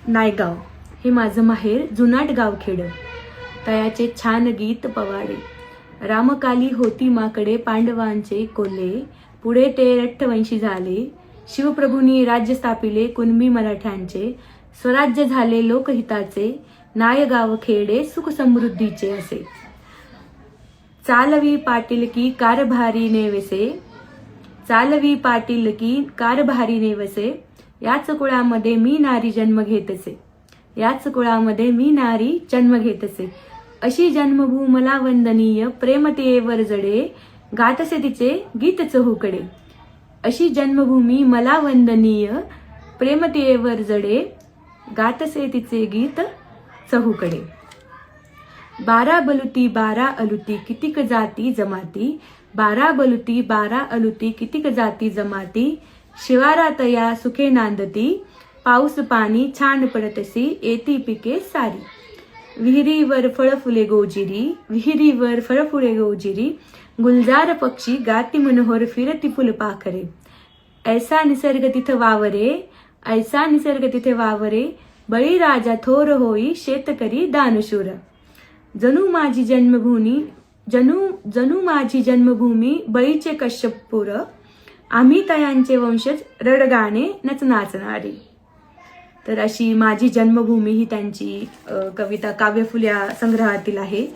नायगाव हे माझं माहेर जुनाट गावखेड, तयाचे छान गीत पवाडे. रामकाली होती माकडे पांडवांचे कोल्हे, पुढे ते रट्टवंशी झाले. शिवप्रभूंनी राज्य स्थापिले कुणबी मराठ्यांचे, स्वराज्य झाले लोकहिताचे. नायगाव खेडे सुख समृद्धीचे असे. चालवी पाटील की कारभारी नेवसे, चालवी पाटील की कारभारी नेवसे. याच कुळामध्ये मी नारी जन्म घेतसे, याच कुळामध्ये मी नारी जन्म घेतसे. अशी जन्मभू मला वंदनीय, प्रेम ते वर जडे, गातसे तिचे गीत चहूकडे. अशी जन्मभूमी मला वंदनीय, प्रेम ते वर जडे, गातसे तिचे गीत चहूकडे. 12 बलुती 12 अलुती कितीक जाती जमाती, 12 बलुती 12 अलुती कितीक जाती जमाती. शिवारात या सुखे नांदती, पाऊस पाणी छान पडतसी, येती पिके सारी. विहिरीवर फळफुले गोजिरी, विहिरीवर फळफुले गोजिरी. गुलजार पक्षी गाती मनोहर फिरती फुलपाखरे. ऐसा निसर्ग तिथ वावरे, ऐसा निसर्ग तिथे वावरे. बळीराजा थोर होई, शेतकरी दानशूर. जणू माझी जन्मभूमी, जणू माझी जन्मभूमी, बळीचे कश्यपपूर. आम्ही तयांचे वंशज, रडगाणे नाचणारी. तर अशी माझी जन्मभूमी ही त्यांची कविता काव्यफुल या संग्रहातील आहे.